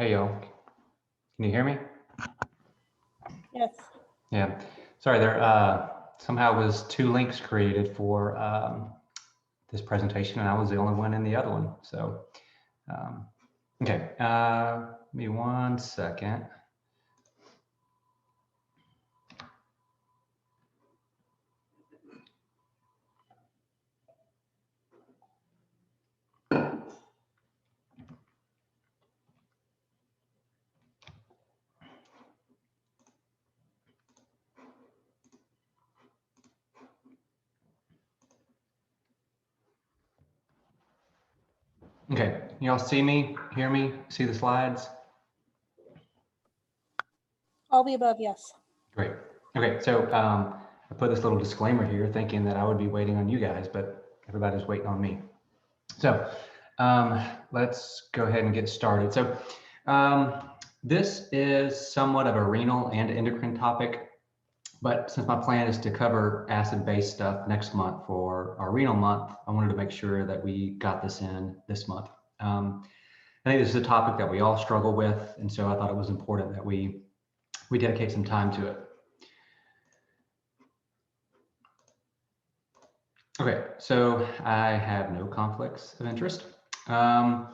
Hey y'all, can you hear me? Yes. Yeah, sorry, there somehow was two links created for this presentation and I was the only one in the other one. So, okay, give me 1 second. Okay, y'all see me, hear me, see the slides? All the above, yes. Great. Okay, so I put this little disclaimer here thinking that I would be waiting on you guys, but everybody's waiting on me. So let's go ahead and get started. So this is somewhat of a renal and endocrine topic, but since my plan is to cover acid-base stuff next month for our renal month, I wanted to make sure that we got this in this month. I think this is a topic that we all struggle with, and so I thought it was important that we dedicate some time to it. Okay, so I have no conflicts of interest. So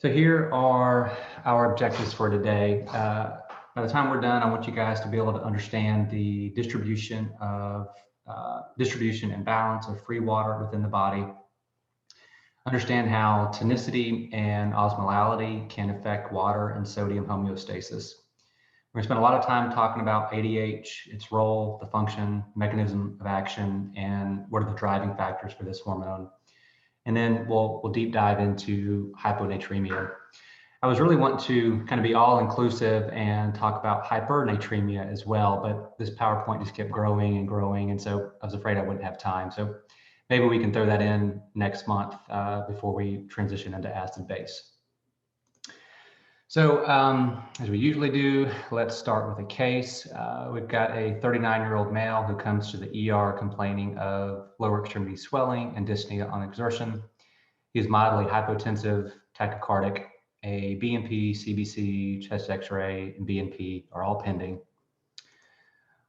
here are our objectives for today. By the time we're done, I want you guys to be able to understand the distribution and balance of free water within the body. Understand how tonicity and osmolality can affect water and sodium homeostasis. We're gonna spend a lot of time talking about ADH, its role, the function, mechanism of action, and what are the driving factors for this hormone. And then we'll deep dive into hyponatremia. I was really wanting to kind of be all inclusive and talk about hypernatremia as well, but this PowerPoint just kept growing and growing. And so I was afraid I wouldn't have time. So maybe we can throw that in next month before we transition into acid base. So as we usually do, let's start with a case. We've got a 39-year-old male who comes to the ER complaining of lower extremity swelling and dyspnea on exertion. He's mildly hypotensive, tachycardic. A BNP, CBC, chest x-ray, and BNP are all pending.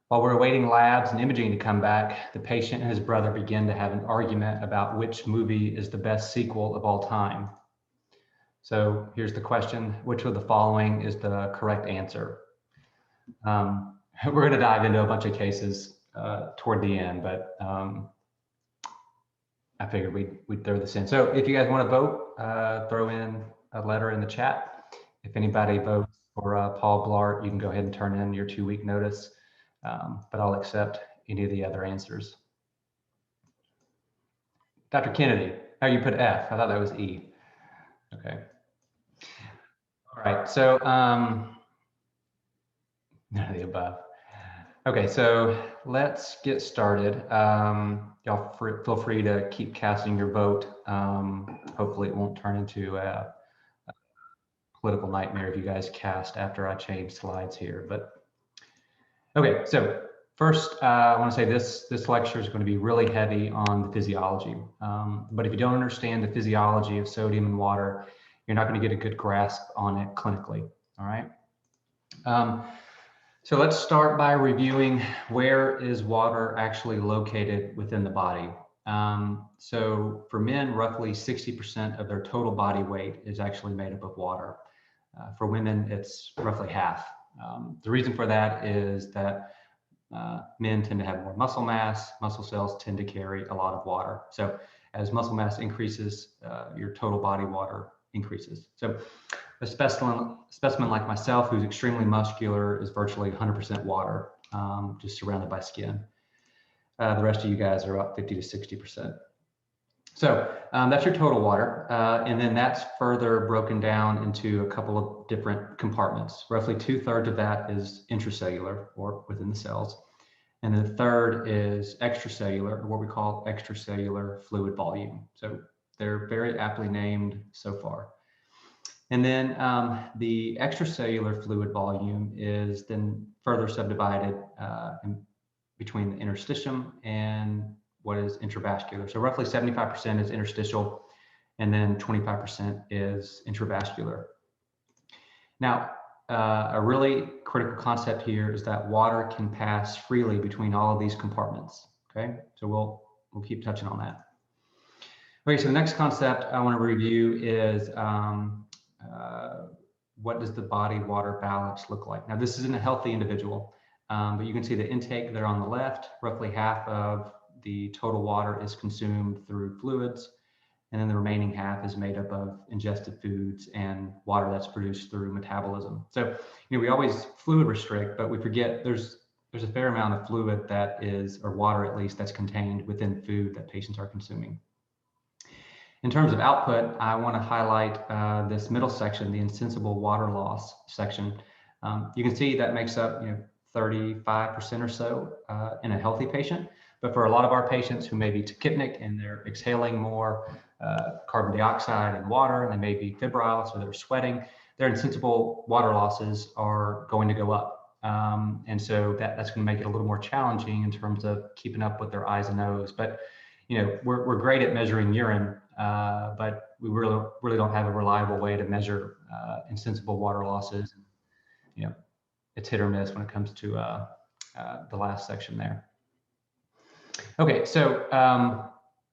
While we're awaiting labs and imaging to come back, the patient and his brother begin to have an argument about which movie is the best sequel of all time. So here's the question: which of the following is the correct answer? We're going to dive into a bunch of cases toward the end, but I figured we'd throw this in. So if you guys want to vote, throw in a letter in the chat. If anybody votes for Paul Blart, you can go ahead and turn in your 2-week notice, but I'll accept any of the other answers. Dr. Kennedy, how you put F? I thought that was E. Okay. All right, so none of the above. Okay, so let's get started. Y'all feel free to keep casting your vote. Hopefully it won't turn into a political nightmare if you guys cast after I change slides here. But okay, so first I want to say this lecture is going to be really heavy on the physiology. But if you don't understand the physiology of sodium and water, you're not going to get a good grasp on it clinically. All right. So let's start by reviewing where is water actually located within the body. So for men, roughly 60% of their total body weight is actually made up of water. For women, it's roughly half. The reason for that is that men tend to have more muscle mass. Muscle cells tend to carry a lot of water. So as muscle mass increases, your total body water increases. So a specimen like myself, who's extremely muscular, is virtually 100% water, just surrounded by skin. The rest of you guys are about 50 to 60%. So that's your total water. And then that's further broken down into a couple of different compartments. Roughly 2/3 of that is intracellular, or within the cells. And the third is extracellular, or what we call extracellular fluid volume. So they're very aptly named so far. And then the extracellular fluid volume is then further subdivided between the interstitium and what is intravascular. So roughly 75% is interstitial, and then 25% is intravascular. Now, a really critical concept here is that water can pass freely between all of these compartments. Okay, so we'll keep touching on that. Okay, so the next concept I want to review is what does the body water balance look like? Now, this is in a healthy individual, but you can see the intake there on the left. Roughly half of the total water is consumed through fluids, and then the remaining half is made up of ingested foods and water that's produced through metabolism. So, we always fluid restrict, but we forget there's a fair amount of fluid that is, or water at least, that's contained within food that patients are consuming. In terms of output, I want to highlight this middle section, the insensible water loss section. You can see that makes up 35% or so in a healthy patient. But for a lot of our patients who may be tachypnic and they're exhaling more carbon dioxide and water, and they may be febrile, so they're sweating, their insensible water losses are going to go up. And so that's going to make it a little more challenging in terms of keeping up with their eyes and nose. But we're great at measuring urine, but we really don't have a reliable way to measure insensible water losses. It's hit or miss when it comes to the last section there. Okay, so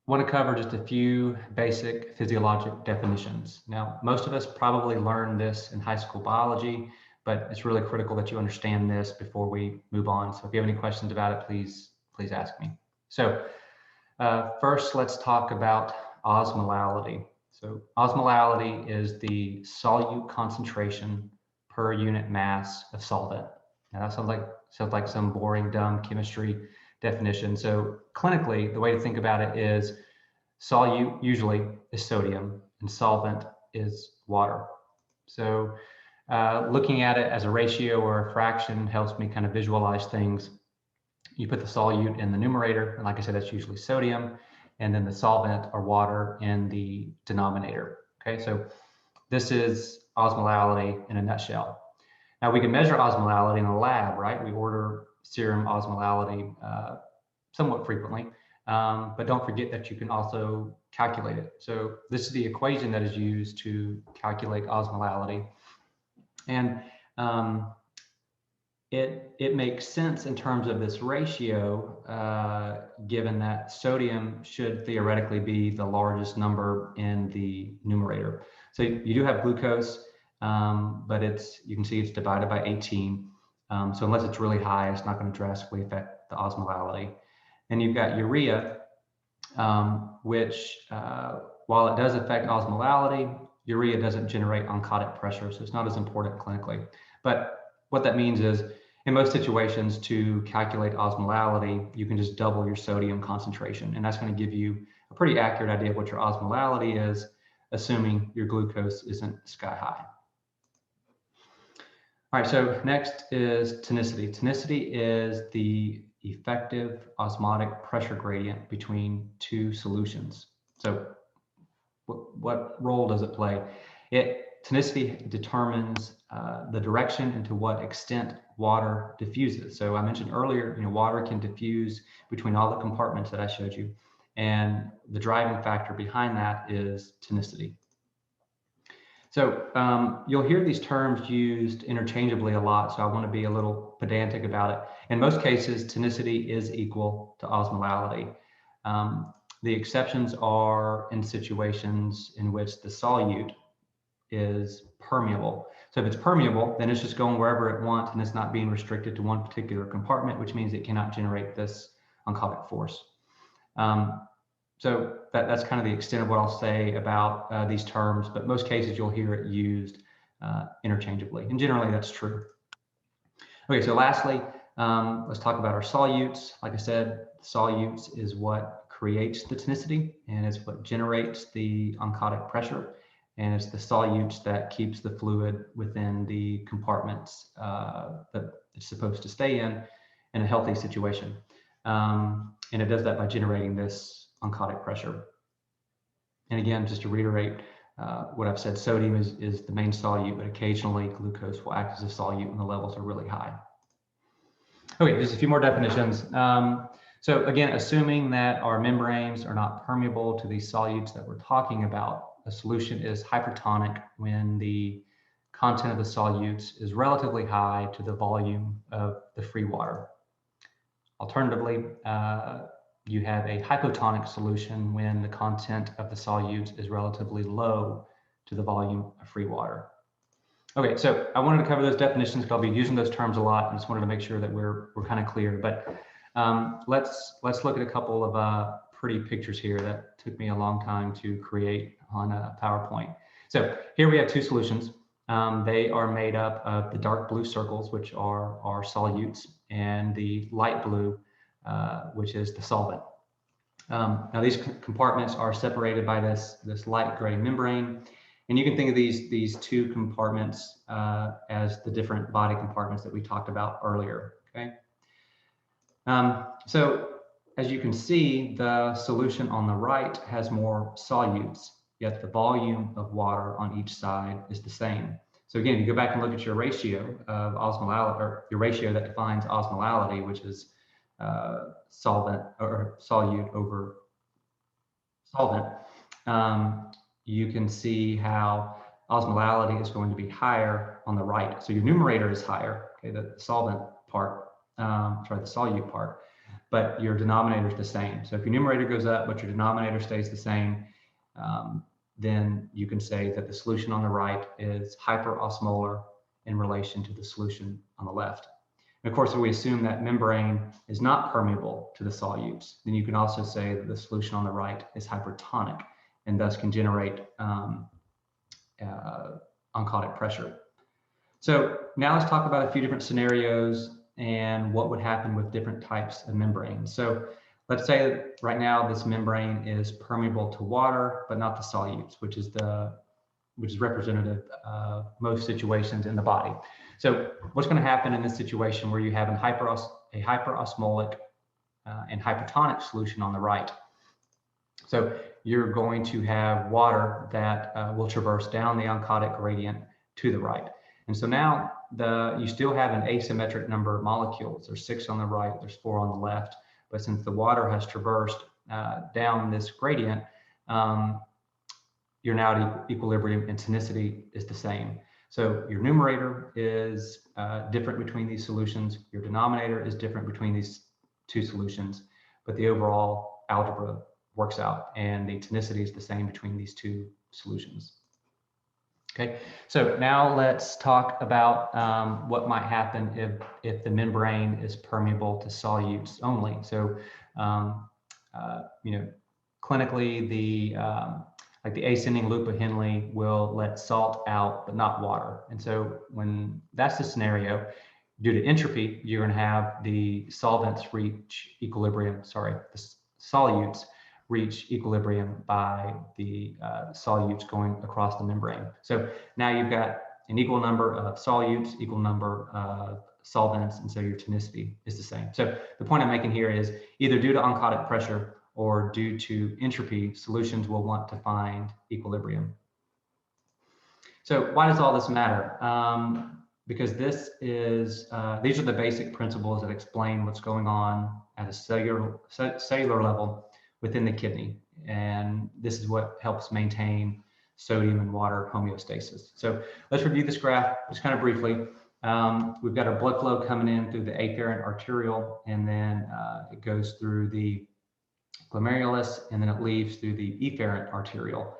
want to cover just a few basic physiologic definitions. Now, most of us probably learned this in high school biology, but it's really critical that you understand this before we move on. So if you have any questions about it, please ask me. So first, let's talk about osmolality. So osmolality is the solute concentration per unit mass of solvent. Now that sounds like some boring, dumb chemistry definition. So clinically, the way to think about it is solute usually is sodium and solvent is water. So looking at it as a ratio or a fraction helps me kind of visualize things. You put the solute in the numerator, and like I said, that's usually sodium, and then the solvent or water in the denominator. Okay, so this is osmolality in a nutshell. Now we can measure osmolality in a lab, right? We order serum osmolality somewhat frequently, but don't forget that you can also calculate it. So this is the equation that is used to calculate osmolality. And it makes sense in terms of this ratio, given that sodium should theoretically be the largest number in the numerator. So you do have glucose, but you can see it's divided by 18. So unless it's really high, it's not going to drastically affect the osmolality. And you've got urea, which while it does affect osmolality, urea doesn't generate oncotic pressure, so it's not as important clinically. But what that means is, in most situations, to calculate osmolality, you can just double your sodium concentration, and that's going to give you a pretty accurate idea of what your osmolality is, assuming your glucose isn't sky high. All right, so next is tonicity. Tonicity is the effective osmotic pressure gradient between two solutions. So what role does it play? Tonicity determines the direction and to what extent water diffuses. So I mentioned earlier, water can diffuse between all the compartments that I showed you, and the driving factor behind that is tonicity. So you'll hear these terms used interchangeably a lot, so I want to be a little pedantic about it. In most cases, tonicity is equal to osmolality. The exceptions are in situations in which the solute is permeable. So if it's permeable, then it's just going wherever it wants and it's not being restricted to one particular compartment, which means it cannot generate this oncotic force. So that's kind of the extent of what I'll say about these terms, but most cases you'll hear it used interchangeably, and generally that's true. Okay, so lastly, let's talk about our solutes. Like I said, solutes is what creates the tonicity, and it's what generates the oncotic pressure, and it's the solutes that keeps the fluid within the compartments that it's supposed to stay in a healthy situation. And it does that by generating this oncotic pressure. And again, just to reiterate what I've said, sodium is the main solute, but occasionally glucose will act as a solute when the levels are really high. Okay, just a few more definitions. So again, assuming that our membranes are not permeable to these solutes that we're talking about, a solution is hypertonic when the content of the solutes is relatively high to the volume of the free water. Alternatively, you have a hypotonic solution when the content of the solutes is relatively low to the volume of free water. Okay, so I wanted to cover those definitions because I'll be using those terms a lot. I just wanted to make sure that we're kind of clear. But let's look at a couple of pretty pictures here that took me a long time to create on a PowerPoint. So here we have two solutions. They are made up of the dark blue circles, which are solutes, and the light blue, which is the solvent. Now these compartments are separated by this light gray membrane, and you can think of these two compartments as the different body compartments that we talked about earlier. Okay. So as you can see, the solution on the right has more solutes, yet the volume of water on each side is the same. So again, if you go back and look at your ratio of osmolality, or your ratio that defines osmolality, which is solvent or solute over solvent, you can see how osmolality is going to be higher on the right. So your numerator is higher, okay, the solvent part, sorry, the solute part, but your denominator is the same. So if your numerator goes up, but your denominator stays the same, then you can say that the solution on the right is hyperosmolar in relation to the solution on the left. And of course, if we assume that membrane is not permeable to the solutes, then you can also say that the solution on the right is hypertonic and thus can generate oncotic pressure. So now let's talk about a few different scenarios and what would happen with different types of membranes. So let's say that right now this membrane is permeable to water, but not the solutes, which is representative of most situations in the body. So what's going to happen in this situation where you have a hyperosmotic and hypertonic solution on the right? So you're going to have water that will traverse down the oncotic gradient to the right. And so now you still have an asymmetric number of molecules. There's 6 on the right, there's 4 on the left. But since the water has traversed down this gradient, you're now at equilibrium and tonicity is the same. So your numerator is different between these solutions. Your denominator is different between these two solutions, but the overall algebra works out and the tonicity is the same between these two solutions. Okay, so now let's talk about what might happen if the membrane is permeable to solutes only. So, clinically, like the ascending loop of Henle will let salt out, but not water. And so when that's the scenario, due to entropy, you're going to have the solvents reach equilibrium, the solutes reach equilibrium by the solutes going across the membrane. So now you've got an equal number of solutes, equal number of solvents, and so your tonicity is the same. So the point I'm making here is either due to oncotic pressure or due to entropy, solutions will want to find equilibrium. So why does all this matter? Because this is, these are the basic principles that explain what's going on at a cellular level within the kidney. And this is what helps maintain sodium and water homeostasis. So let's review this graph just kind of briefly. We've got our blood flow coming in through the afferent arteriole, and then it goes through the glomerulus, and then it leaves through the efferent arteriole.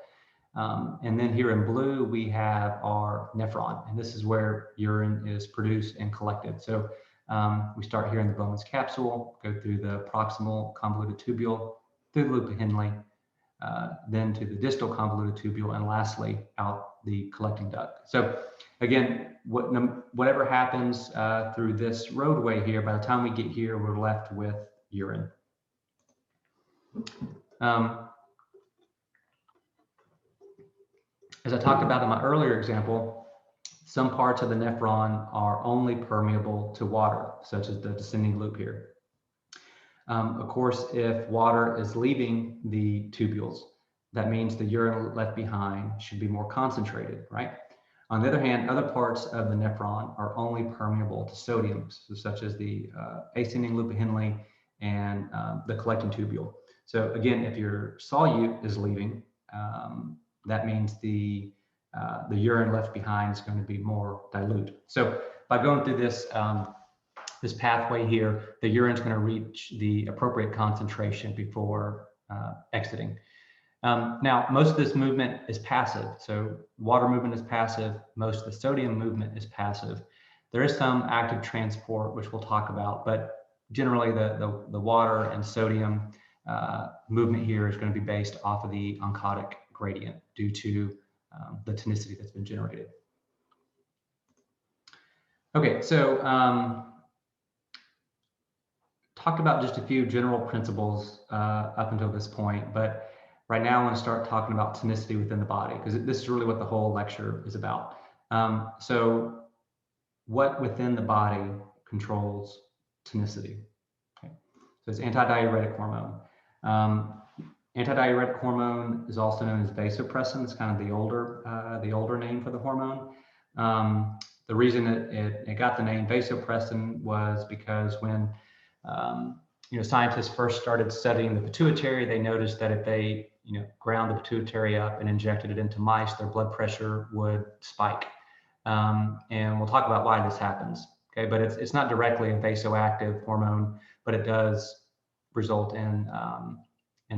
And then here in blue, we have our nephron, and this is where urine is produced and collected. So we start here in the Bowman's capsule, go through the proximal convoluted tubule, through the loop of Henle, then to the distal convoluted tubule, and lastly out the collecting duct. So again, whatever happens through this roadway here, by the time we get here, we're left with urine. As I talked about in my earlier example, some parts of the nephron are only permeable to water, such as the descending loop here. Of course, if water is leaving the tubules, that means the urine left behind should be more concentrated, right? On the other hand, other parts of the nephron are only permeable to sodium, so such as the ascending loop of Henle and the collecting tubule. So again, if your solute is leaving, that means the the urine left behind is going to be more dilute. So by going through this, this pathway here, the urine is going to reach the appropriate concentration before exiting. Now, most of this movement is passive. So water movement is passive. Most of the sodium movement is passive. There is some active transport, which we'll talk about, but generally the water and sodium movement here is going to be based off of the oncotic gradient due to the tonicity that's been generated. Okay, so talked about just a few general principles up until this point, but right now I want to start talking about tonicity within the body, because this is really what the whole lecture is about. So what within the body controls tonicity? Okay. So it's antidiuretic hormone. Antidiuretic hormone is also known as vasopressin. It's kind of the older name for the hormone. The reason it got the name vasopressin was because when scientists first started studying the pituitary, they noticed that if they ground the pituitary up and injected it into mice, their blood pressure would spike. And we'll talk about why this happens. Okay, but it's not directly a vasoactive hormone, but it does result in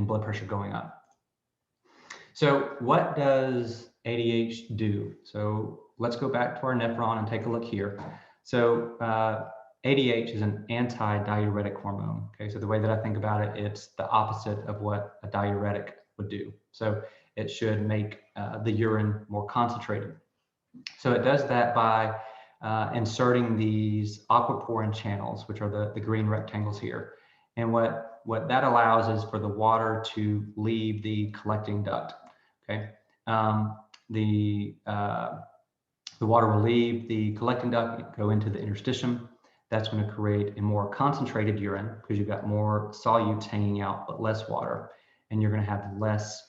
blood pressure going up. So what does ADH do? So let's go back to our nephron and take a look here. So ADH is an antidiuretic hormone. Okay, so the way that I think about it, it's the opposite of what a diuretic would do. So it should make the urine more concentrated. So it does that by inserting these aquaporin channels, which are the green rectangles here. And what that allows is for the water to leave the collecting duct. Okay, the water will leave the collecting duct, go into the interstitium. That's going to create a more concentrated urine because you've got more solutes hanging out, but less water, and you're going to have less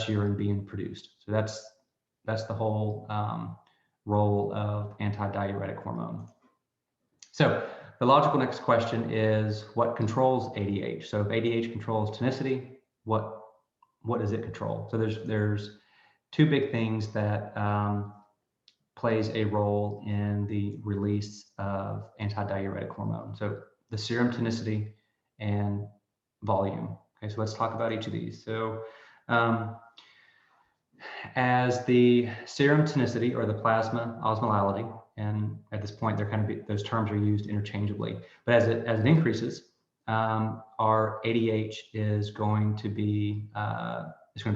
urine being produced. So that's the whole role of antidiuretic hormone. So the logical next question is, what controls ADH? So if ADH controls tonicity, what does it control? So there's two big things that plays a role in the release of antidiuretic hormone. So the serum tonicity and volume. Okay, so let's talk about each of these. So as the serum tonicity or the plasma osmolality, and at this point those terms are used interchangeably, but as it increases, our ADH is going to be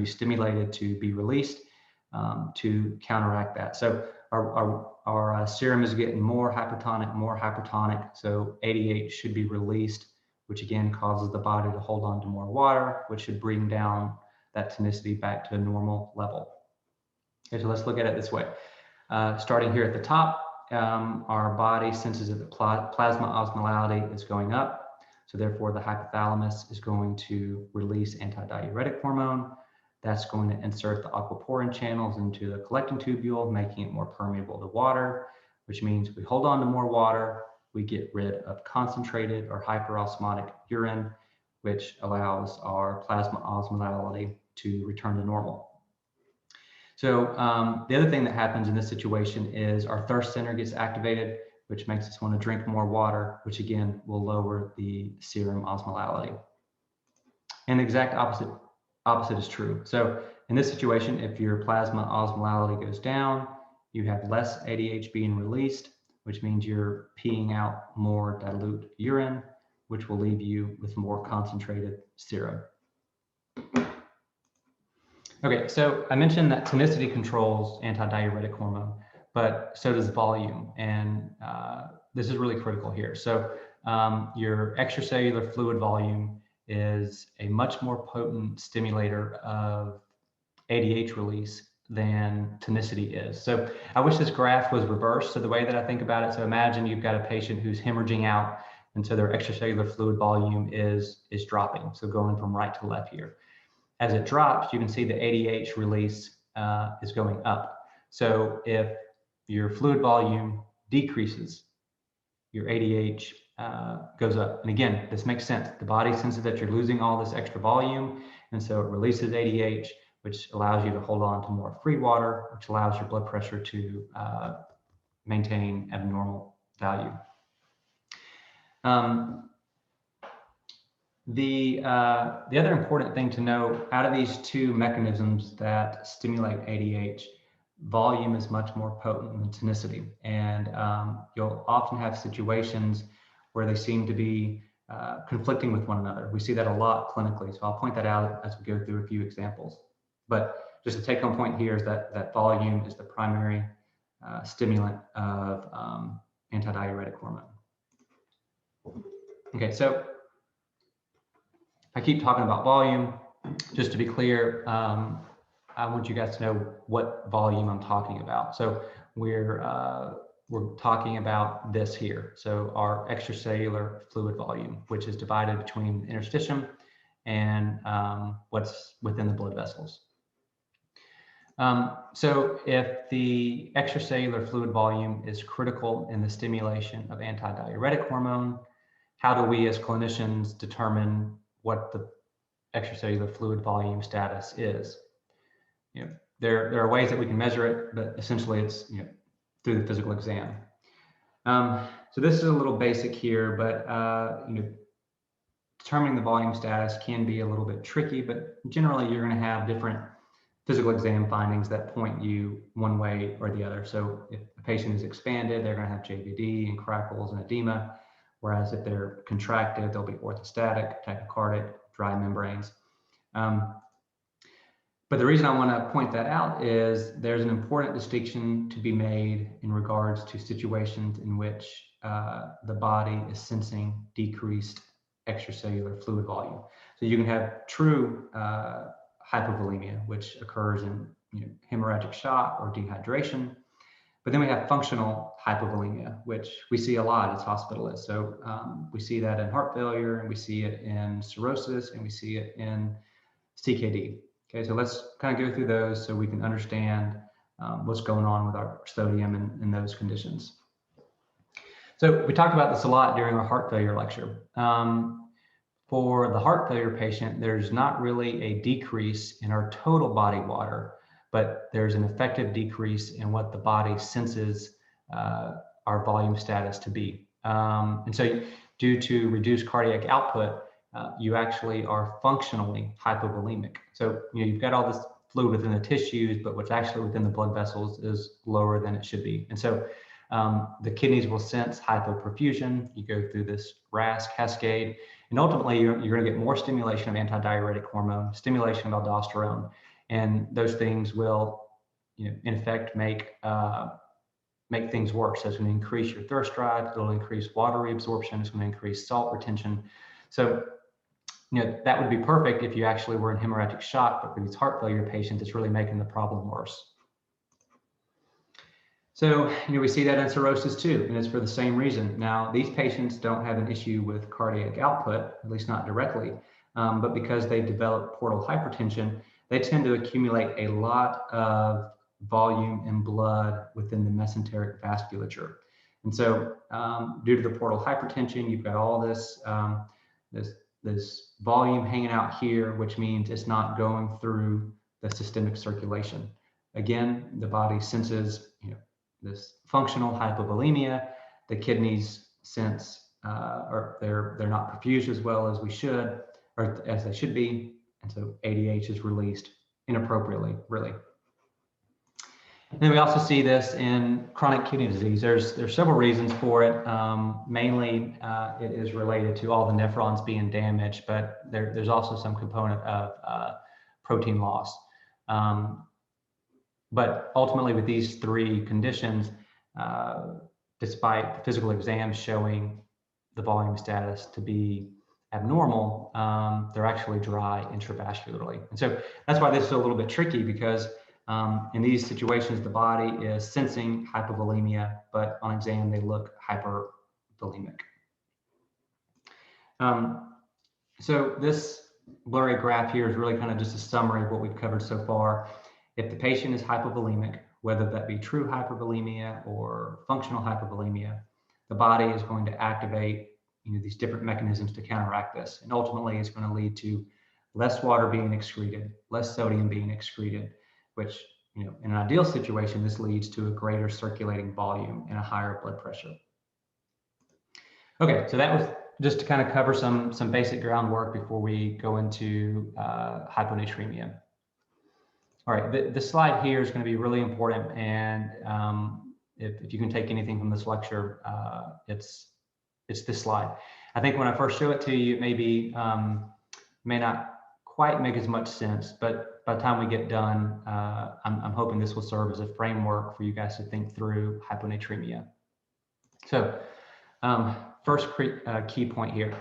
stimulated to be released to counteract that. So our serum is getting more hypertonic, so ADH should be released, which again causes the body to hold on to more water, which should bring down that tonicity back to a normal level. Okay, so let's look at it this way. Starting here at the top, our body senses that the plasma osmolality is going up, so therefore the hypothalamus is going to release antidiuretic hormone. That's going to insert the aquaporin channels into the collecting tubule, making it more permeable to water, which means we hold on to more water, we get rid of concentrated or hyperosmotic urine, which allows our plasma osmolality to return to normal. So the other thing that happens in this situation is our thirst center gets activated, which makes us want to drink more water, which again will lower the serum osmolality. And the exact opposite is true. So in this situation, if your plasma osmolality goes down, you have less ADH being released, which means you're peeing out more dilute urine, which will leave you with more concentrated serum. Okay, so I mentioned that tonicity controls antidiuretic hormone, but so does volume, and this is really critical here. So your extracellular fluid volume is a much more potent stimulator of ADH release than tonicity is. So I wish this graph was reversed. So the way that I think about it, so imagine you've got a patient who's hemorrhaging out, and so their extracellular fluid volume is dropping. So going from right to left here. As it drops, you can see the ADH release is going up. So if your fluid volume decreases, your ADH goes up. And again, this makes sense. The body senses that you're losing all this extra volume, and so it releases ADH, which allows you to hold on to more free water, which allows your blood pressure to maintain at a normal value. The other important thing to know, out of these two mechanisms that stimulate ADH, volume is much more potent than tonicity. And you'll often have situations where they seem to be conflicting with one another. We see that a lot clinically. So I'll point that out as we go through a few examples. But just the take-home point here is that volume is the primary stimulant of antidiuretic hormone. Okay, so I keep talking about volume. Just to be clear, I want you guys to know what volume I'm talking about. So we're talking about this here. So our extracellular fluid volume, which is divided between the interstitium and what's within the blood vessels. So if the extracellular fluid volume is critical in the stimulation of antidiuretic hormone, how do we as clinicians determine what the extracellular fluid volume status is? There are ways that we can measure it, but essentially it's through the physical exam. So this is a little basic here, but determining the volume status can be a little bit tricky, but generally you're going to have different physical exam findings that point you one way or the other. So if a patient is expanded, they're going to have JVD and crackles and edema, whereas if they're contracted, they'll be orthostatic, tachycardic, dry membranes. But the reason I want to point that out is there's an important distinction to be made in regards to situations in which the body is sensing decreased extracellular fluid volume. So you can have true hypovolemia, which occurs in hemorrhagic shock or dehydration. But then we have functional hypovolemia, which we see a lot as hospitalists. So we see that in heart failure, and we see it in cirrhosis, and we see it in CKD. Okay, so let's kind of go through those so we can understand what's going on with our sodium in those conditions. So we talked about this a lot during our heart failure lecture. For the heart failure patient, there's not really a decrease in our total body water, but there's an effective decrease in what the body senses our volume status to be. And so due to reduced cardiac output, you actually are functionally hypovolemic. So you've got all this fluid within the tissues, but what's actually within the blood vessels is lower than it should be. And so the kidneys will sense hypoperfusion. You go through this RAS cascade, and ultimately you're going to get more stimulation of antidiuretic hormone, stimulation of aldosterone, and those things will, in effect, make things worse. So it's going to increase your thirst drive. It'll increase water reabsorption. It's going to increase salt retention. So that would be perfect if you actually were in hemorrhagic shock, but for these heart failure patients, it's really making the problem worse. So, we see that in cirrhosis too, and it's for the same reason. Now, these patients don't have an issue with cardiac output, at least not directly, but because they develop portal hypertension, they tend to accumulate a lot of volume and blood within the mesenteric vasculature. And so, due to the portal hypertension, you've got all this, this volume hanging out here, which means it's not going through the systemic circulation. Again, the body senses, this functional hypovolemia. The kidneys sense, or they're not perfused as well as we should, or as they should be, and so ADH is released inappropriately, really. And then we also see this in chronic kidney disease. There's several reasons for it. Mainly, it is related to all the nephrons being damaged, but there's also some component of protein loss. But ultimately, with these three conditions, despite the physical exams showing the volume status to be abnormal, they're actually dry intravascularly. And so that's why this is a little bit tricky, because in these situations, the body is sensing hypovolemia, but on exam, they look hypervolemic. So this blurry graph here is really kind of just a summary of what we've covered so far. If the patient is hypovolemic, whether that be true hypervolemia or functional hypervolemia, the body is going to activate these different mechanisms to counteract this. And ultimately, it's going to lead to less water being excreted, less sodium being excreted, which, in an ideal situation, this leads to a greater circulating volume and a higher blood pressure. Okay, so that was just to kind of cover some basic groundwork before we go into hyponatremia. All right, this slide here is going to be really important, and if you can take anything from this lecture, it's this slide. I think when I first show it to you, it may not quite make as much sense, but by the time we get done, I'm hoping this will serve as a framework for you guys to think through hyponatremia. So first key point here,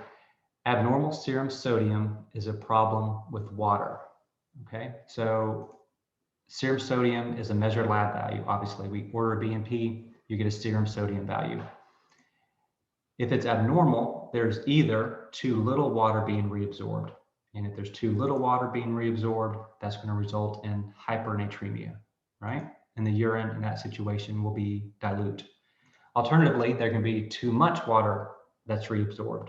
abnormal serum sodium is a problem with water, okay? So serum sodium is a measured lab value. Obviously, we order a BNP, you get a serum sodium value. If it's abnormal, there's either too little water being reabsorbed. And if there's too little water being reabsorbed, that's going to result in hypernatremia, right? And the urine in that situation will be dilute. Alternatively, there can be too much water that's reabsorbed.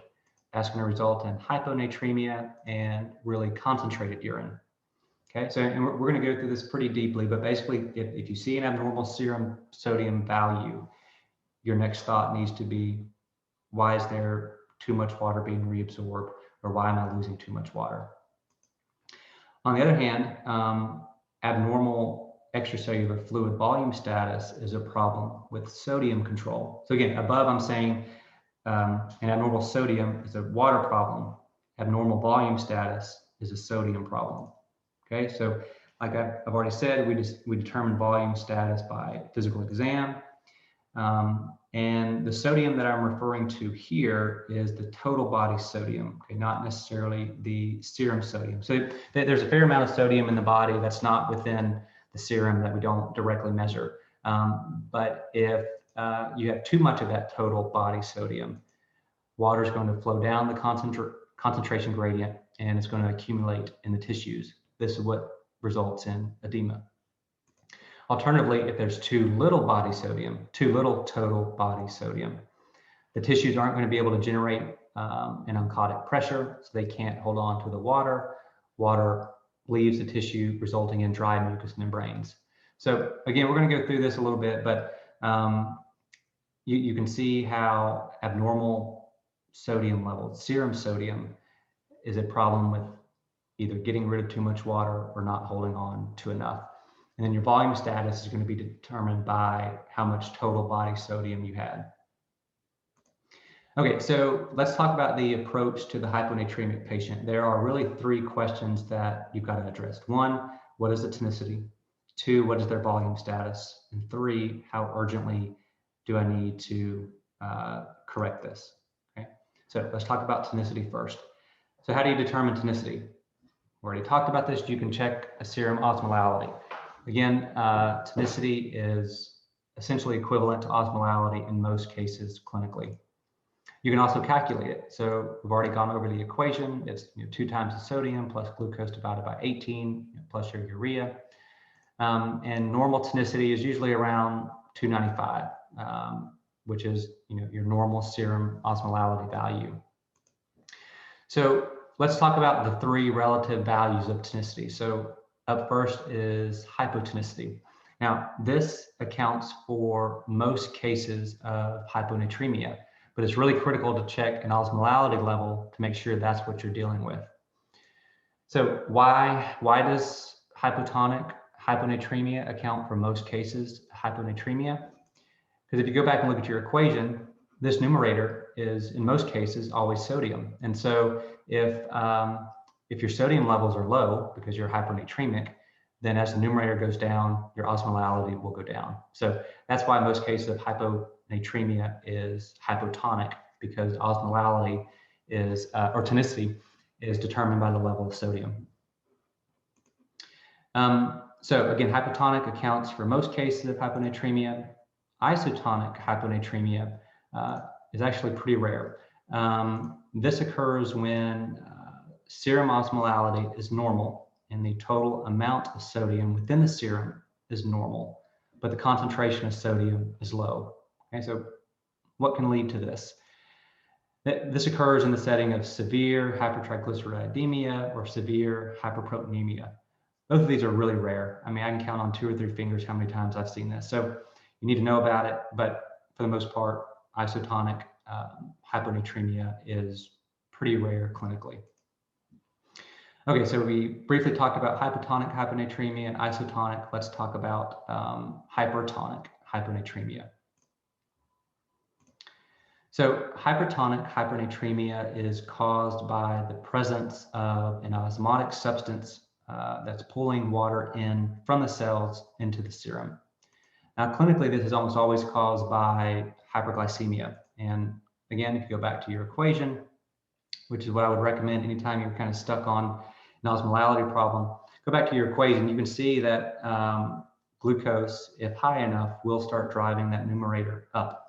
That's going to result in hyponatremia and really concentrated urine. Okay, so and we're going to go through this pretty deeply, but basically, if you see an abnormal serum sodium value, your next thought needs to be, why is there too much water being reabsorbed, or why am I losing too much water? On the other hand, abnormal extracellular fluid volume status is a problem with sodium control. So again, above I'm saying an abnormal sodium is a water problem. Abnormal volume status is a sodium problem. Okay, so like I've already said, we determine volume status by physical exam. And the sodium that I'm referring to here is the total body sodium, okay, not necessarily the serum sodium. So there's a fair amount of sodium in the body that's not within the serum that we don't directly measure. But if you have too much of that total body sodium, water is going to flow down the concentration gradient, and it's going to accumulate in the tissues. This is what results in edema. Alternatively, if there's too little body sodium, too little total body sodium, the tissues aren't going to be able to generate an oncotic pressure, so they can't hold on to the water. Water leaves the tissue, resulting in dry mucous membranes. So again, we're going to go through this a little bit, but you can see how abnormal sodium levels, serum sodium, is a problem with either getting rid of too much water or not holding on to enough. And then your volume status is going to be determined by how much total body sodium you had. Okay, so let's talk about the approach to the hyponatremic patient. There are really three questions that you've got to address. One, what is the tonicity? Two, what is their volume status? And three, how urgently do I need to correct this? Okay, so let's talk about tonicity first. So how do you determine tonicity? We already talked about this. You can check a serum osmolality. Again, tonicity is essentially equivalent to osmolality in most cases clinically. You can also calculate it. So we've already gone over the equation. It's 2 times the sodium plus glucose divided by 18 plus your urea. And normal tonicity is usually around 295, which is your normal serum osmolality value. So let's talk about the 3 relative values of tonicity. So up first is hypotonicity. Now, this accounts for most cases of hyponatremia, but it's really critical to check an osmolality level to make sure that's what you're dealing with. So why does hypotonic hyponatremia account for most cases of hyponatremia? Because if you go back and look at your equation, this numerator is in most cases always sodium. And so if your sodium levels are low because you're hyponatremic, then as the numerator goes down, your osmolality will go down. So that's why most cases of hyponatremia is hypotonic, because osmolality is, or tonicity is determined by the level of sodium. So again, hypotonic accounts for most cases of hyponatremia. Isotonic hyponatremia is actually pretty rare. This occurs when serum osmolality is normal and the total amount of sodium within the serum is normal, but the concentration of sodium is low. Okay, so what can lead to this? This occurs in the setting of severe hypertriglyceridemia or severe hyperproteinemia. Both of these are really rare. I mean, I can count on 2 or 3 fingers how many times I've seen this. So you need to know about it, but for the most part, isotonic hyponatremia is pretty rare clinically. Okay, so we briefly talked about hypotonic hyponatremia and isotonic. Let's talk about hypertonic hyponatremia. So hypertonic hyponatremia is caused by the presence of an osmotic substance that's pulling water in from the cells into the serum. Now, clinically, this is almost always caused by hyperglycemia. And again, if you go back to your equation, which is what I would recommend anytime you're kind of stuck on an osmolality problem, go back to your equation. You can see that glucose, if high enough, will start driving that numerator up.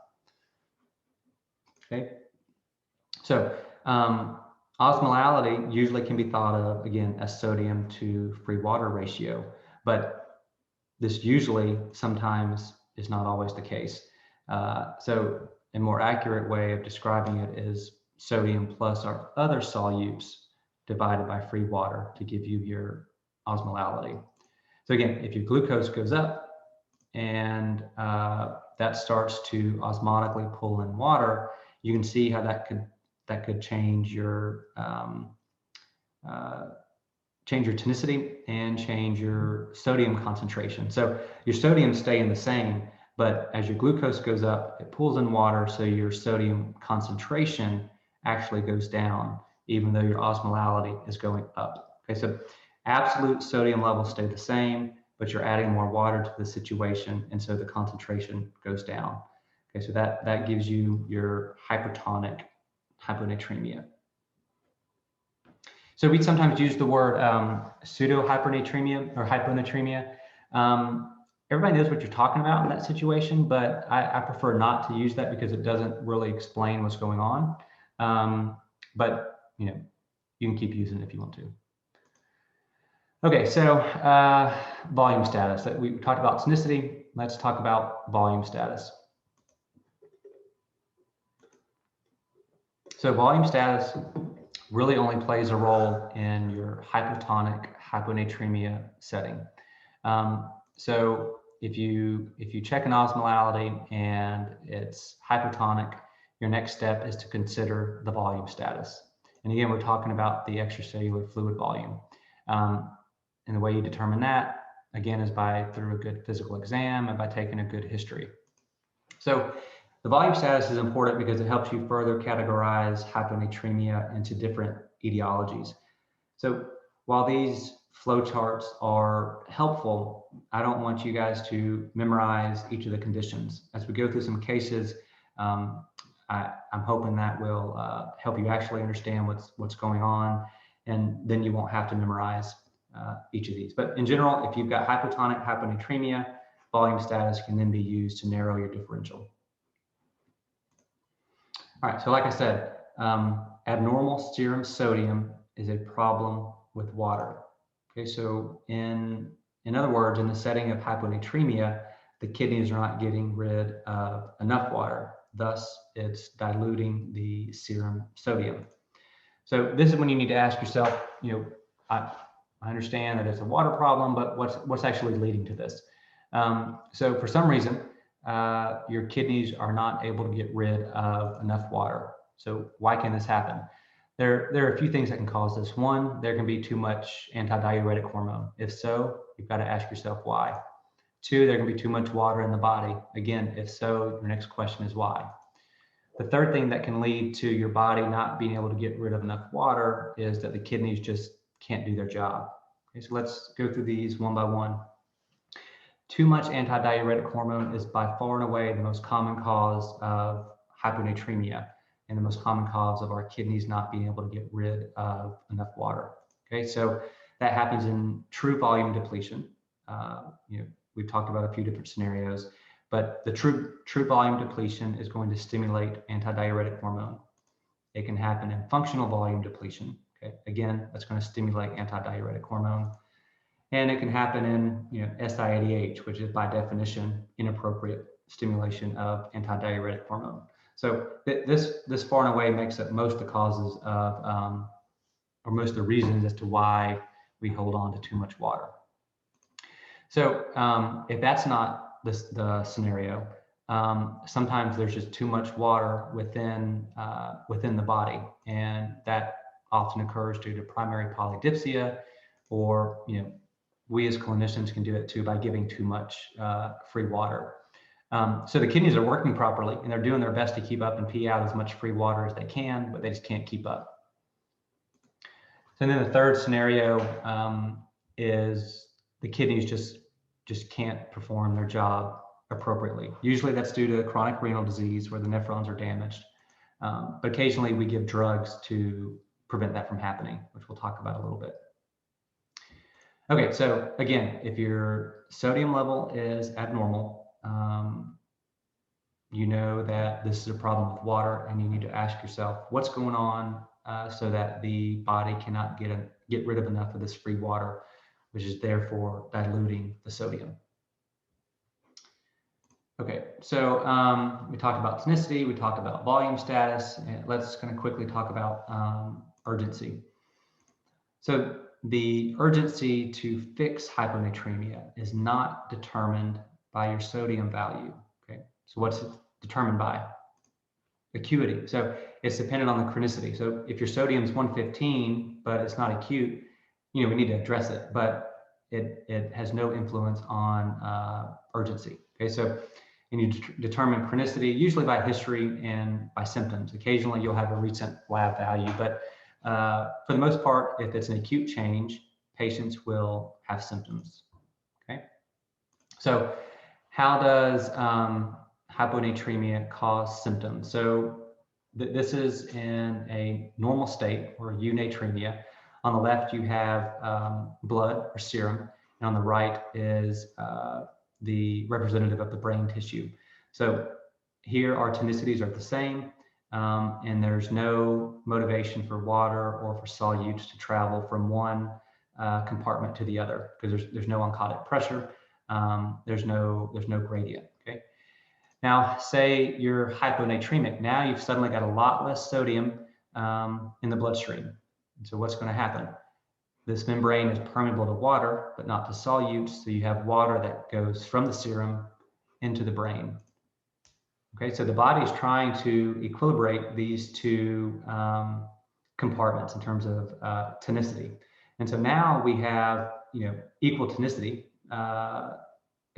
Okay, so osmolality usually can be thought of, again, as sodium to free water ratio, but this usually sometimes is not always the case. So a more accurate way of describing it is sodium plus our other solutes divided by free water to give you your osmolality. So again, if your glucose goes up and that starts to osmotically pull in water, you can see how that could change your tonicity and change your sodium concentration. So your sodium staying the same, but as your glucose goes up, it pulls in water, so your sodium concentration actually goes down, even though your osmolality is going up. Okay, so absolute sodium levels stay the same, but you're adding more water to the situation, and so the concentration goes down. Okay, so that gives you your hypertonic hyponatremia. So we sometimes use the word pseudo-hypernatremia or hyponatremia. Everybody knows what you're talking about in that situation, but I prefer not to use that because it doesn't really explain what's going on. But you know, you can keep using it if you want to. Okay, so volume status. We talked about tonicity. Let's talk about volume status. So volume status really only plays a role in your hypertonic hyponatremia setting. So if you check an osmolality and it's hypertonic, your next step is to consider the volume status. And again, we're talking about the extracellular fluid volume. And the way you determine that, again, is through a good physical exam and by taking a good history. So the volume status is important because it helps you further categorize hyponatremia into different etiologies. So while these flowcharts are helpful, I don't want you guys to memorize each of the conditions. As we go through some cases, I'm hoping that will help you actually understand what's going on, and then you won't have to memorize each of these. But in general, if you've got hypotonic hyponatremia, volume status can then be used to narrow your differential. All right, so like I said, abnormal serum sodium is a problem with water. Okay, so in other words, in the setting of hyponatremia, the kidneys are not getting rid of enough water. Thus, it's diluting the serum sodium. So this is when you need to ask yourself, you know, I understand that it's a water problem, but what's actually leading to this? So for some reason, your kidneys are not able to get rid of enough water. So why can this happen? There are a few things that can cause this. One, there can be too much antidiuretic hormone. If so, you've got to ask yourself why. Two, there can be too much water in the body. Again, if so, your next question is why. The third thing that can lead to your body not being able to get rid of enough water is that the kidneys just can't do their job. Okay, so let's go through these one by one. Too much antidiuretic hormone is by far and away the most common cause of hyponatremia and the most common cause of our kidneys not being able to get rid of enough water. Okay, so that happens in true volume depletion. You know, we've talked about a few different scenarios, but the true volume depletion is going to stimulate antidiuretic hormone. It can happen in functional volume depletion. Okay, again, that's going to stimulate antidiuretic hormone. And it can happen in, you know, SIADH, which is by definition inappropriate stimulation of antidiuretic hormone. So this far and away makes up most of the causes of, or most of the reasons as to why we hold on to too much water. So if that's not the scenario, sometimes there's just too much water within the body, and that often occurs due to primary polydipsia, or we as clinicians can do it too by giving too much free water. So the kidneys are working properly and they're doing their best to keep up and pee out as much free water as they can, but they just can't keep up. So then the third scenario is the kidneys just can't perform their job appropriately. Usually that's due to chronic renal disease where the nephrons are damaged. But occasionally we give drugs to prevent that from happening, which we'll talk about a little bit. Okay, so again, if your sodium level is abnormal, you know that this is a problem with water, and you need to ask yourself what's going on so that the body cannot get rid of enough of this free water, which is therefore diluting the sodium. Okay, so we talked about tonicity, we talked about volume status, and let's kind of quickly talk about urgency. So the urgency to fix hyponatremia is not determined by your sodium value. Okay, so what's it determined by? Acuity. So it's dependent on the chronicity. So if your sodium is 115, but it's not acute, we need to address it, but it has no influence on urgency. Okay, so and you determine chronicity usually by history and by symptoms. Occasionally you'll have a recent lab value, but for the most part, if it's an acute change, patients will have symptoms. Okay, so how does hyponatremia cause symptoms? So this is in a normal state, or eunatremia. On the left, you have blood or serum, and on the right is the representative of the brain tissue. So here our tonicities are the same, and there's no motivation for water or for solutes to travel from one compartment to the other, because there's no oncotic pressure, there's no gradient. Okay. Now, say you're hyponatremic. Now you've suddenly got a lot less sodium in the bloodstream. And so what's going to happen? This membrane is permeable to water, but not to solutes. So you have water that goes from the serum into the brain. Okay, so the body is trying to equilibrate these two compartments in terms of tonicity. And so now we have equal tonicity.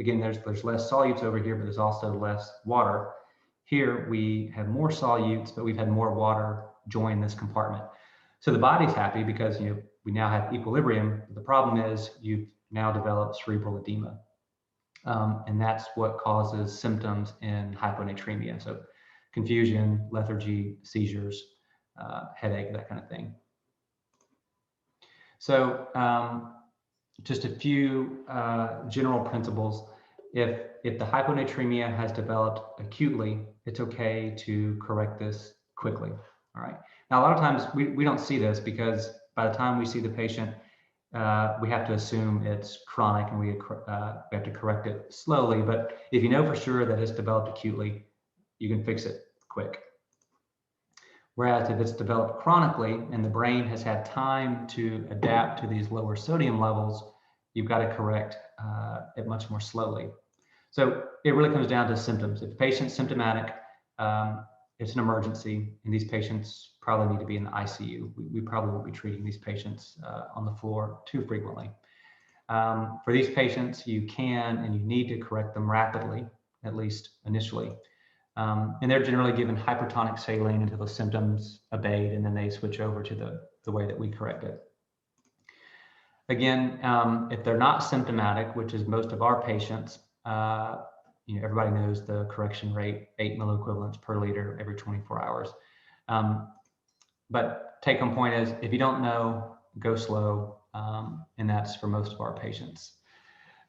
Again, there's less solutes over here, but there's also less water. Here we have more solutes, but we've had more water join this compartment. So the body's happy because we now have equilibrium. The problem is you've now developed cerebral edema. And that's what causes symptoms in hyponatremia. So confusion, lethargy, seizures, headache, that kind of thing. So just a few general principles. If the hyponatremia has developed acutely, it's okay to correct this quickly. All right. Now, a lot of times we don't see this because by the time we see the patient, we have to assume it's chronic and we have to correct it slowly. But if you know for sure that it's developed acutely, you can fix it quick. Whereas if it's developed chronically and the brain has had time to adapt to these lower sodium levels, you've got to correct it much more slowly. So it really comes down to symptoms. If the patient's symptomatic, it's an emergency, and these patients probably need to be in the ICU. We probably won't be treating these patients on the floor too frequently. For these patients, you can and you need to correct them rapidly, at least initially. And they're generally given hypertonic saline until the symptoms abate, and then they switch over to the way that we correct it. Again, if they're not symptomatic, which is most of our patients, everybody knows the correction rate, 8 milliequivalents per liter every 24 hours. But take-home point is, if you don't know, go slow, and that's for most of our patients.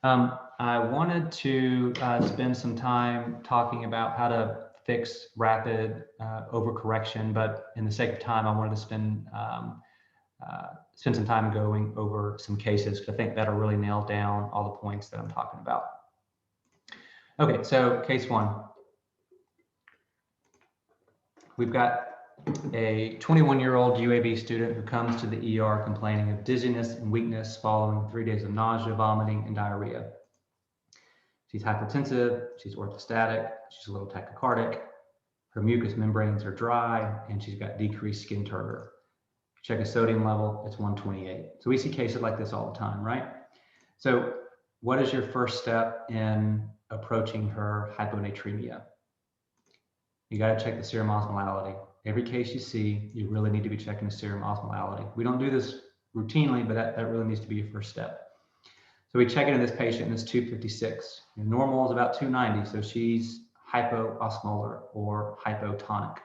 I wanted to spend some time talking about how to fix rapid overcorrection, but in the sake of time, I wanted to spend some time going over some cases, because I think that'll really nail down all the points that I'm talking about. Okay, so case one. we've got a 21-year-old UAB student who comes to the ER complaining of dizziness and weakness following 3 days of nausea, vomiting, and diarrhea. She's hypertensive, she's orthostatic, she's a little tachycardic, her mucous membranes are dry, and she's got decreased skin turgor. Check a sodium level, it's 128. So we see cases like this all the time, right? So what is your first step in approaching her hyponatremia? You got to check the serum osmolality. Every case you see, you really need to be checking the serum osmolality. We don't do this routinely, but that really needs to be your first step. So we check it in this patient, and it's 256. Normal is about 290, so she's hypoosmolar or hypotonic.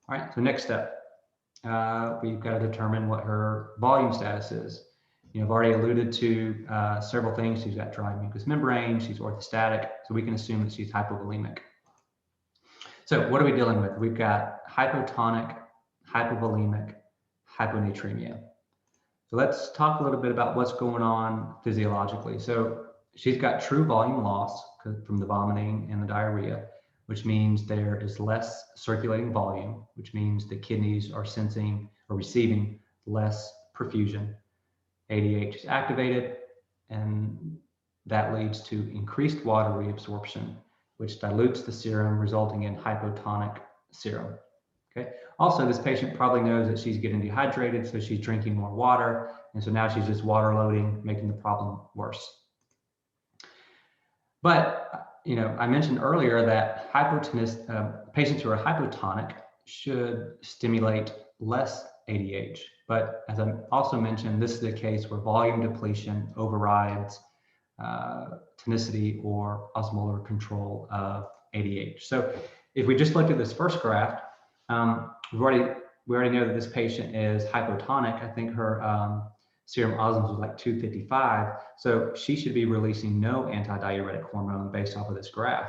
All right, so next step, we've got to determine what her volume status is. I've already alluded to several things. She's got dry mucous membrane, she's orthostatic, so we can assume that she's hypovolemic. So what are we dealing with? We've got hypotonic, hypovolemic, hyponatremia. So let's talk a little bit about what's going on physiologically. So she's got true volume loss from the vomiting and the diarrhea, which means there is less circulating volume, which means the kidneys are sensing or receiving less perfusion. ADH is activated, and that leads to increased water reabsorption, which dilutes the serum, resulting in hypotonic serum. Okay. Also, this patient probably knows that she's getting dehydrated, so she's drinking more water, and so now she's just water loading, making the problem worse. But I mentioned earlier that patients who are hypotonic should stimulate less ADH. But as I also mentioned, this is a case where volume depletion overrides tonicity or osmolar control of ADH. So if we just looked at this first graph, we already know that this patient is hypotonic. I think her serum osmolality was like 255. So she should be releasing no antidiuretic hormone based off of this graph.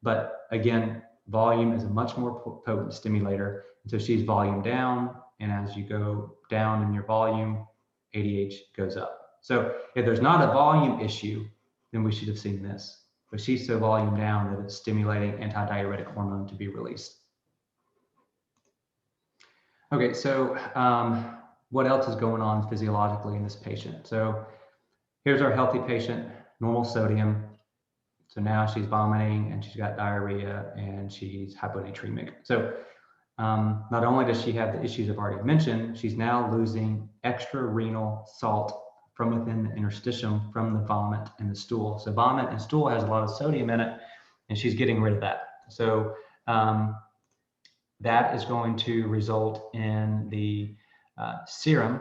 But again, volume is a much more potent stimulator. And so she's volume down. And as you go down in your volume, ADH goes up. So if there's not a volume issue, then we should have seen this. But she's so volume down that it's stimulating antidiuretic hormone to be released. Okay, so what else is going on physiologically in this patient? So here's our healthy patient, normal sodium. So now she's vomiting and she's got diarrhea and she's hyponatremic. So not only does she have the issues I've already mentioned, she's now losing extra-renal salt from within the interstitium from the vomit and the stool. So vomit and stool has a lot of sodium in it, and she's getting rid of that. So that is going to result in the serum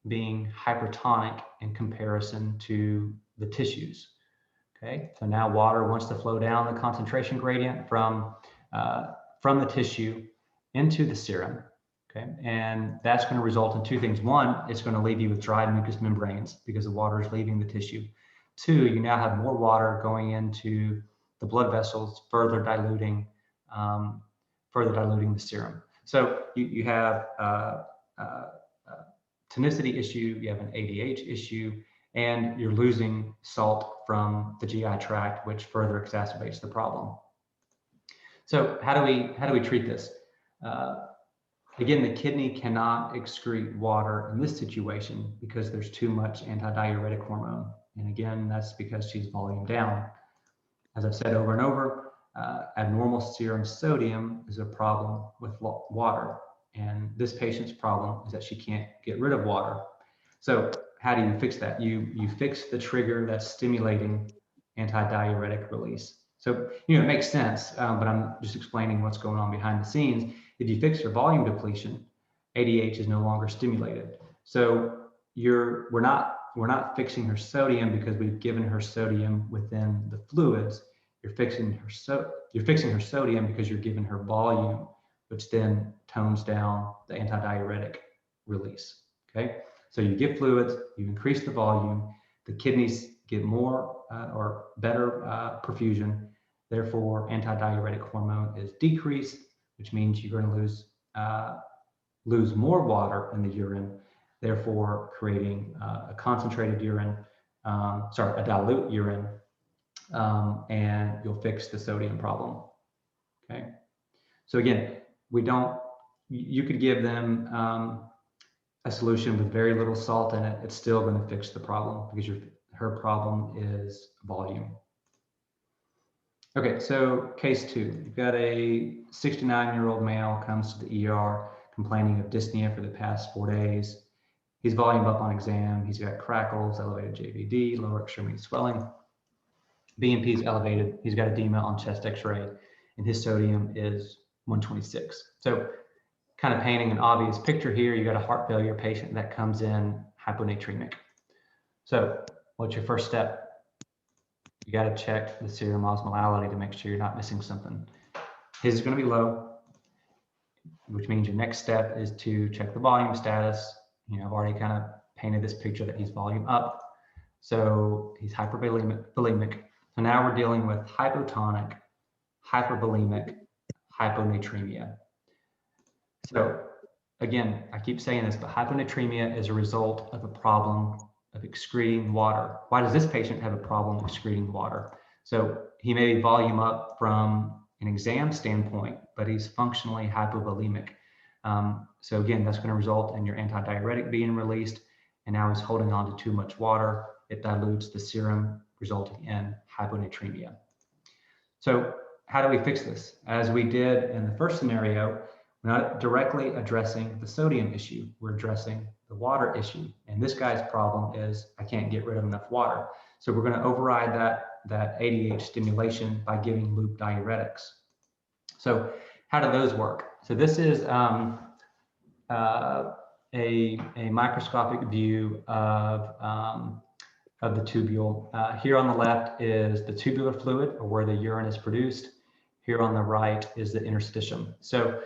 being hypertonic in comparison to the tissues. Okay, so now water wants to flow down the concentration gradient from the tissue into the serum. Okay, and that's going to result in two things. One, it's going to leave you with dry mucous membranes because the water is leaving the tissue. Two, you now have more water going into the blood vessels, further diluting the serum. So you have a tonicity issue, you have an ADH issue, and you're losing salt from the GI tract, which further exacerbates the problem. So how do we treat this? Again, the kidney cannot excrete water in this situation because there's too much antidiuretic hormone. And again, that's because she's volume down. As I've said over and over, abnormal serum sodium is a problem with water. And this patient's problem is that she can't get rid of water. So how do you fix that? You fix the trigger that's stimulating antidiuretic release. So, it makes sense, but I'm just explaining what's going on behind the scenes. If you fix your volume depletion, ADH is no longer stimulated. So we're not fixing her sodium because we've given her sodium within the fluids. You're fixing her sodium because you're giving her volume, which then tones down the antidiuretic release. Okay, so you give fluids, you increase the volume, the kidneys get more or better perfusion. Therefore, antidiuretic hormone is decreased, which means you're going to lose more water in the urine, therefore creating a concentrated urine, a dilute urine, and you'll fix the sodium problem. Okay. So again, we don't, you could give them a solution with very little salt in it. It's still going to fix the problem because her problem is volume. Okay, so case 2, you've got a 69-year-old male comes to the ER complaining of dyspnea for the past 4 days. He's volume up on exam. He's got crackles, elevated JVD, lower extremity swelling. BNP is elevated. He's got edema on chest x-ray, and his sodium is 126. So kind of painting an obvious picture here, you got a heart failure patient that comes in hyponatremic. So what's your first step? You got to check the serum osmolality to make sure you're not missing something. His is going to be low, which means your next step is to check the volume status. You know, I've already kind of painted this picture that he's volume up. So he's hypervolemic. So now we're dealing with hypotonic, hyperbolemic, hyponatremia. So again, I keep saying this, but hyponatremia is a result of a problem of excreting water. Why does this patient have a problem excreting water? So he may be volume up from an exam standpoint, but he's functionally hypovolemic. So again, that's going to result in your antidiuretic being released, and now he's holding on to too much water. It dilutes the serum, resulting in hyponatremia. So how do we fix this? As we did in the first scenario, we're not directly addressing the sodium issue. We're addressing the water issue. And this guy's problem is I can't get rid of enough water. So we're going to override that ADH stimulation by giving loop diuretics. So how do those work? So this is a microscopic view of the tubule. Here on the left is the tubular fluid, or where the urine is produced. Here on the right is the interstitium. So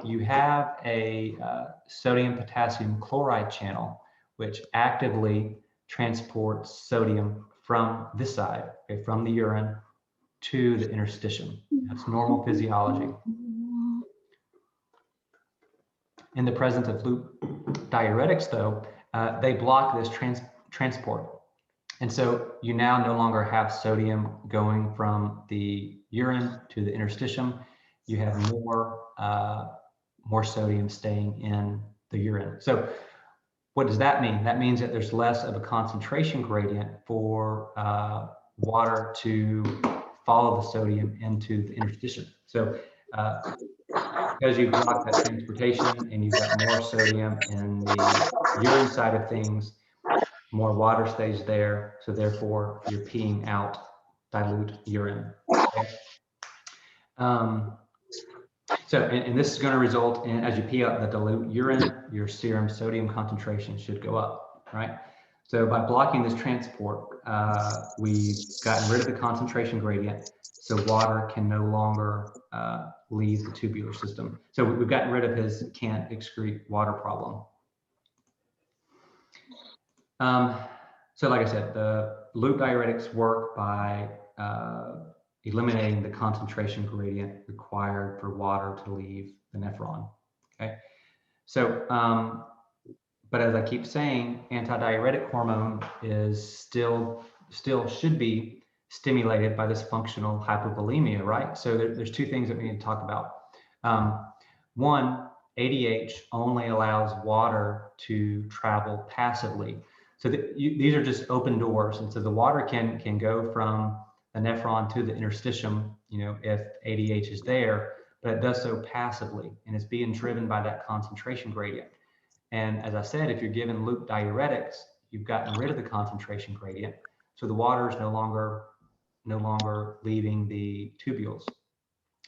you have a sodium potassium chloride channel, which actively transports sodium from this side, okay, from the urine to the interstitium. That's normal physiology. In the presence of loop diuretics, though, they block this transport. And so you now no longer have sodium going from the urine to the interstitium. You have more sodium staying in the urine. So what does that mean? That means that there's less of a concentration gradient for water to follow the sodium into the interstitium. So because you block that transportation and you've got more sodium in the urine side of things, more water stays there, so therefore you're peeing out dilute urine. Okay? And this is going to result in, as you pee out the dilute urine, your serum sodium concentration should go up, right? So by blocking this transport, we've gotten rid of the concentration gradient, so water can no longer leave the tubular system. So we've gotten rid of his can't excrete water problem. So like I said, the loop diuretics work by eliminating the concentration gradient required for water to leave the nephron, okay? So, but as I keep saying, antidiuretic hormone is still should be stimulated by this functional hypovolemia, right? So there's two things that we need to talk about. One, ADH only allows water to travel passively. So these are just open doors, and so the water can go from the nephron to the interstitium, you know, if ADH is there, but it does so passively, and it's being driven by that concentration gradient. And as I said, if you're given loop diuretics, you've gotten rid of the concentration gradient, so the water is no longer leaving the tubules.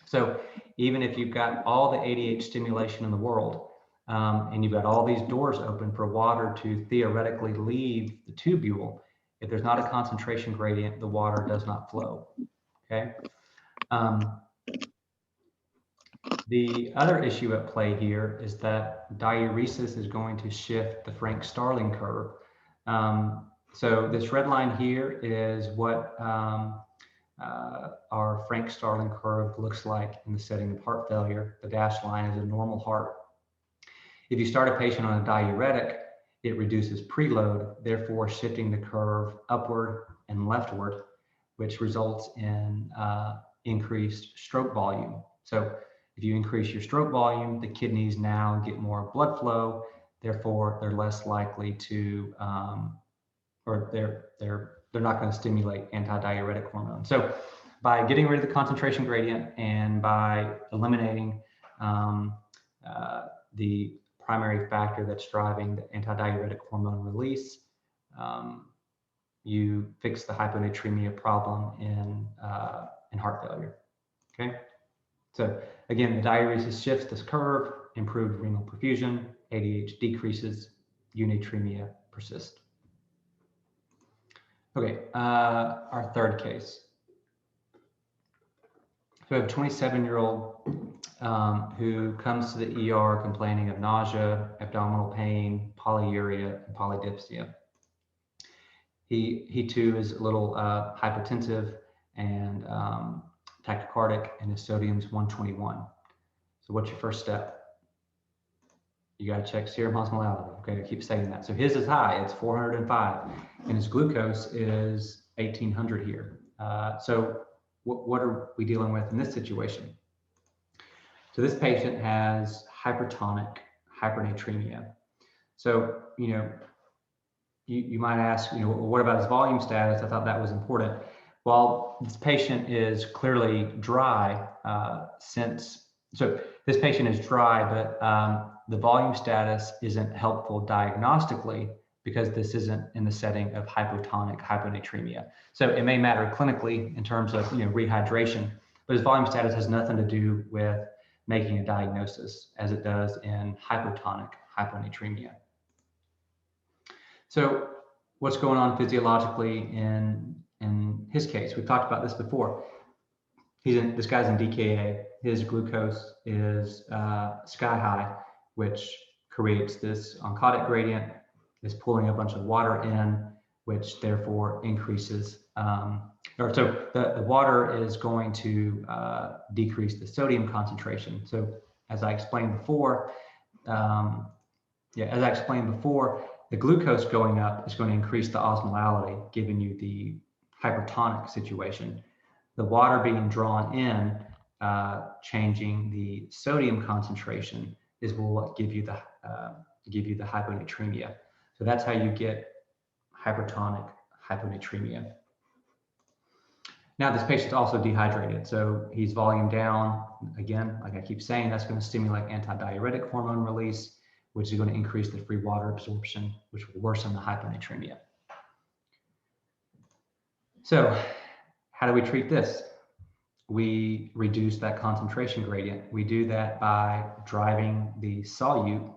So even if you've got all the ADH stimulation in the world, and you've got all these doors open for water to theoretically leave the tubule, if there's not a concentration gradient, the water does not flow, okay? The other issue at play here is that diuresis is going to shift the Frank-Starling curve. So this red line here is what our Frank-Starling curve looks like in the setting of heart failure. The dashed line is a normal heart. If you start a patient on a diuretic, it reduces preload, therefore shifting the curve upward and leftward, which results in increased stroke volume. So If you increase your stroke volume, the kidneys now get more blood flow, therefore they're less likely to, or they're not going to stimulate antidiuretic hormone. So by getting rid of the concentration gradient and by eliminating the primary factor that's driving the antidiuretic hormone release, you fix the hyponatremia problem in heart failure. Okay, so again, the diuresis shifts this curve, improved renal perfusion, ADH decreases, eunatremia persists. Okay, our third case. So we have a 27-year-old who comes to the ER complaining of nausea, abdominal pain, polyuria, and polydipsia. He too is a little hypotensive and tachycardic, and his sodium's 121. So what's your first step? You got to check serum osmolality. Okay, I keep saying that. So his is high, it's 405, and his glucose is 1800 here. So what are we dealing with in this situation? So this patient has hypertonic hypernatremia. So, you might ask, what about his volume status? I thought that was important. Well, this patient is clearly dry so this patient is dry, but the volume status isn't helpful diagnostically because this isn't in the setting of hypotonic hyponatremia. So it may matter clinically in terms of rehydration, but his volume status has nothing to do with making a diagnosis as it does in hypertonic hyponatremia. So what's going on physiologically in his case? We've talked about this before. This guy's in DKA. His glucose is sky high, which creates this oncotic gradient. Is pulling a bunch of water in, which therefore increases, so the water is going to decrease the sodium concentration. So as I explained before, the glucose going up is going to increase the osmolality, giving you the hypertonic situation. The water being drawn in, changing the sodium concentration, is what give you the hyponatremia. So that's how you get hypertonic hyponatremia. Now this patient's also dehydrated, so he's volume down. Again, like I keep saying, that's going to stimulate antidiuretic hormone release, which is going to increase the free water absorption, which will worsen the hyponatremia. So how do we treat this? We reduce that concentration gradient. We do that by driving the solute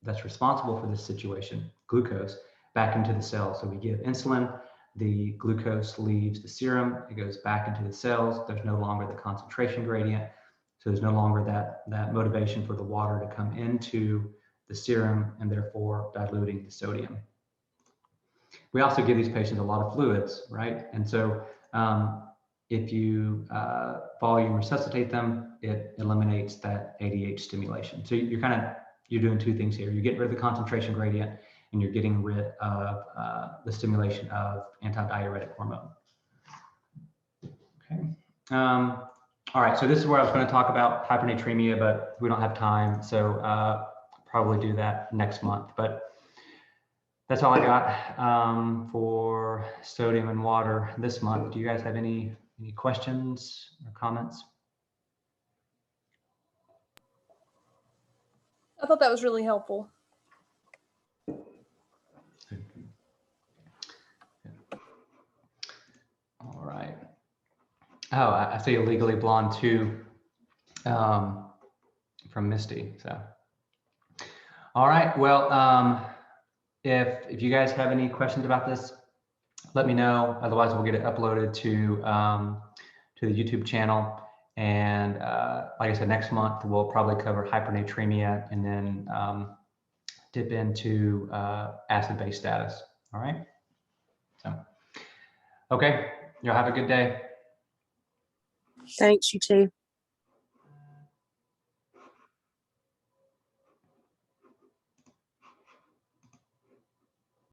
that's responsible for this situation, glucose, back into the cells. So we give insulin, the glucose leaves the serum, it goes back into the cells. There's no longer the concentration gradient. So there's no longer that motivation for the water to come into the serum and therefore diluting the sodium. We also give these patients a lot of fluids, right? And so if you volume resuscitate them, it eliminates that ADH stimulation. So you're doing two things here. You're getting rid of the concentration gradient and you're getting rid of the stimulation of antidiuretic hormone. Okay. All right, so this is where I was going to talk about hypernatremia, but we don't have time, so probably do that next month. But that's all I got for sodium and water this month. Do you guys have any questions or comments? I thought that was really helpful. All right. Oh, I see a Legally Blonde too from Misty. So, all right. Well, if you guys have any questions about this, let me know. Otherwise, we'll get it uploaded to the YouTube channel. And like I said, next month we'll probably cover hypernatremia and then dip into acid-base status. All right. So, okay. Y'all have a good day. Thanks, you too.